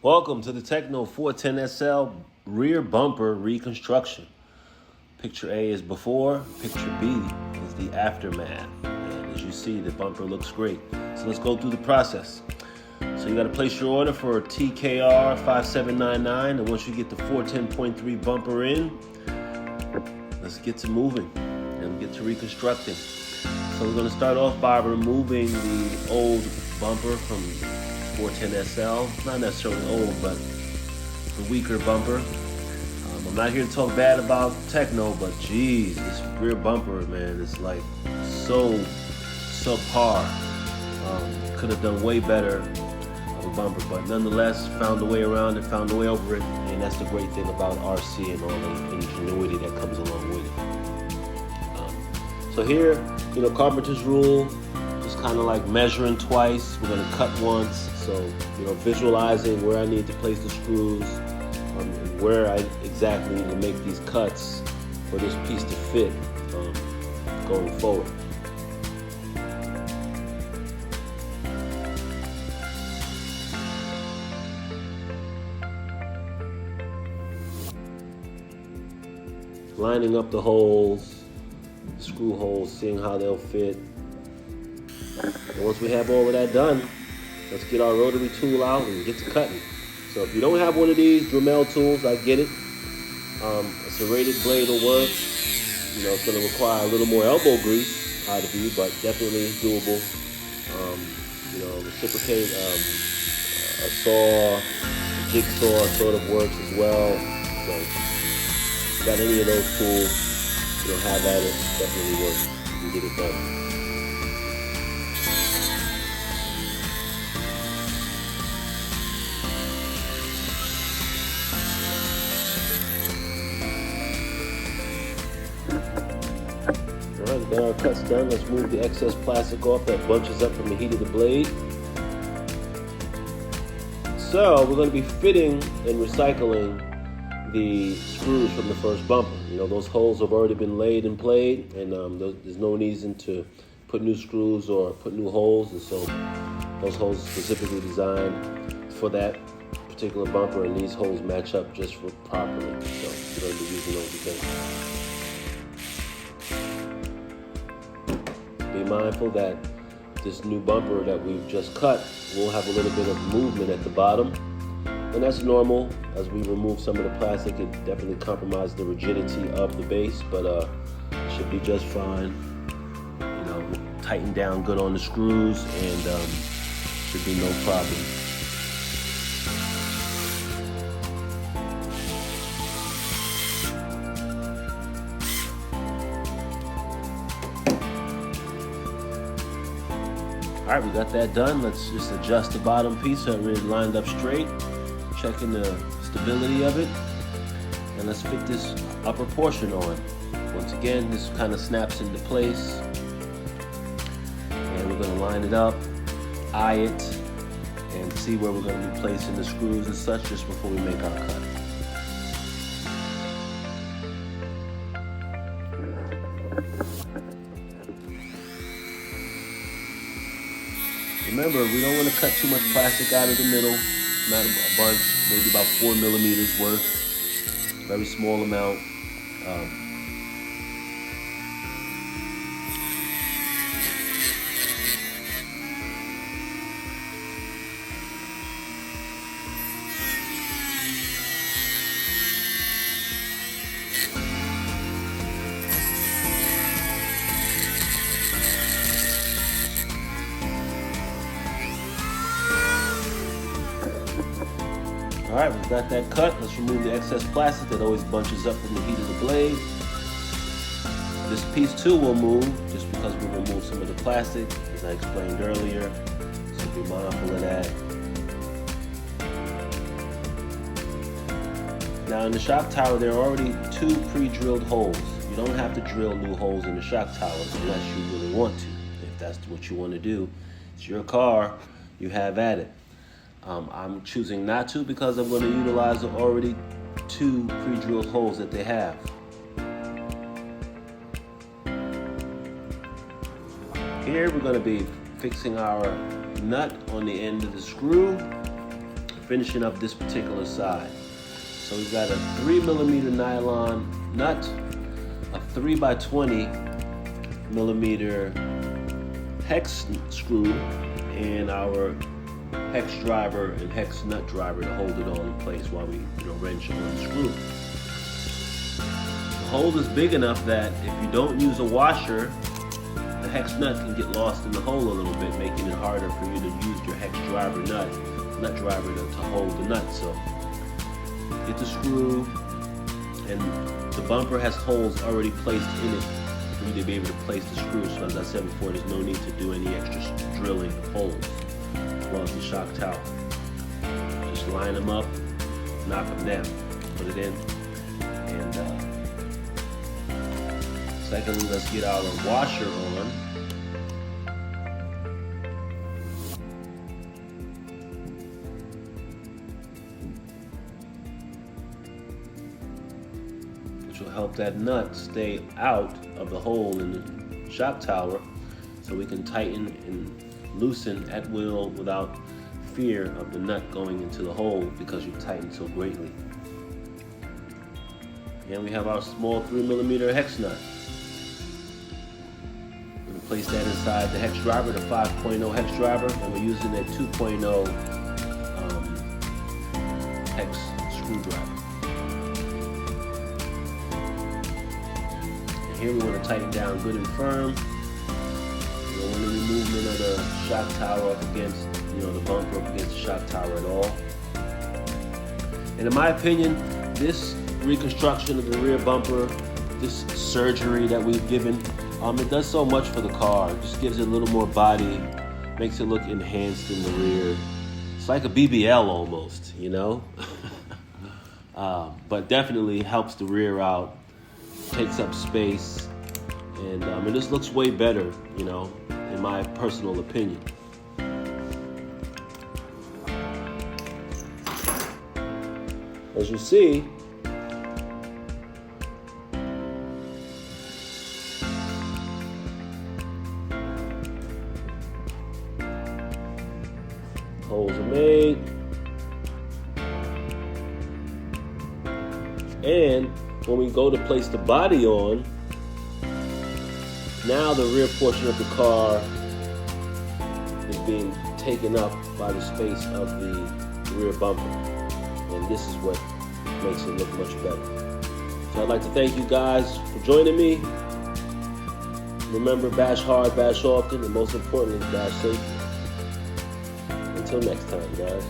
Welcome to the Tekno 410SL rear bumper reconstruction. Picture A is before, picture B is the aftermath. And as you see, the bumper looks great. So let's go through the process. So you gotta place your order for TKR 5799, and once you get the 410.3 bumper in, let's get to moving and get to reconstructing. So we're gonna start off by removing the old bumper from 410SL. Not necessarily old, but the weaker bumper. I'm not here to talk bad about Tekno, but geez, this rear bumper, man, is like so subpar. Could have done way better of a bumper, but nonetheless, found a way around it, found a way over it, and that's the great thing about RC and all the ingenuity that comes along with it. So here, carpenter's rule, just kind of like measuring twice. We're gonna cut once. So, visualizing where I need to place the screws, and where I exactly need to make these cuts for this piece to fit going forward. Lining up the holes, the screw holes, seeing how they'll fit. And once we have all of that done, let's get our rotary tool out and get to cutting. So if you don't have one of these Dremel tools, I get it. A serrated blade will work. It's going to require a little more elbow grease out of you, but definitely doable. Reciprocate, a saw, a jigsaw sort of works as well. So if you got any of those tools, have at it. Definitely works. You can get it done. Alright, got our cuts done. Let's move the excess plastic off that bunches up from the heat of the blade. So we're going to be fitting and recycling the screws from the first bumper. Those holes have already been laid and played, and there's no reason to put new screws or put new holes, and so those holes are specifically designed for that particular bumper, and these holes match up just properly. So we're going to be using those again. Be mindful that this new bumper that we've just cut will have a little bit of movement at the bottom, and that's normal. As we remove some of the plastic, it definitely compromises the rigidity of the base, but it should be just fine. Tighten down good on the screws, and should be no problem. All right, we got that done. Let's just adjust the bottom piece so it really lined up straight. Checking the stability of it. And let's fit this upper portion on. Once again, this kind of snaps into place. And we're gonna line it up, eye it, and see where we're gonna be placing the screws and such just before we make our cut. Remember, we don't want to cut too much plastic out of the middle, not a bunch, maybe about 4 millimeters worth, very small amount. All right, we've got that cut. Let's remove the excess plastic that always bunches up from the heat of the blade. This piece too will move just because we removed some of the plastic, as I explained earlier. So be mindful of that. Now in the shock tower, there are already 2 pre-drilled holes. You don't have to drill new holes in the shock towers unless you really want to. If that's what you want to do, it's your car, you have at it. I'm choosing not to because I'm going to utilize the already 2 pre-drilled holes that they have. Here we're going to be fixing our nut on the end of the screw. finishing up this particular side. So we've got a 3mm nylon nut, a 3x20mm hex screw, and our hex driver and hex nut driver to hold it all in place while we wrench on the screw. The hole is big enough that if you don't use a washer, the hex nut can get lost in the hole a little bit, making it harder for you to use your hex driver nut driver to hold the nut. So get the screw, and the bumper has holes already placed in it for you to be able to place the screw. So as I said before, there's no need to do any extra drilling of holes, as well as the shock tower. Just line them up, knock them down, put it in, and secondly, let's get our washer on. Which will help that nut stay out of the hole in the shock tower, so we can tighten and loosen at will without fear of the nut going into the hole because you've tightened so greatly. And we have our small 3mm hex nut. We're going to place that inside the hex driver, the 5.0 hex driver, and we're using that 2.0 hex screwdriver. And here we want to tighten down good and firm. You don't want any movement of the shock tower up against, the bumper up against the shock tower at all. And in my opinion, this reconstruction of the rear bumper, this surgery that we've given, it does so much for the car. It just gives it a little more body, makes it look enhanced in the rear. It's like a BBL almost, but definitely helps the rear out, takes up space, and it just looks way better, in my personal opinion. As you see, holes are made, and when we go to place the body on, now the rear portion of the car is being taken up by the space of the rear bumper, and this is what makes it look much better. So I'd like to thank you guys for joining me. Remember, bash hard, bash often, and most importantly, bash safe. Until next time, guys.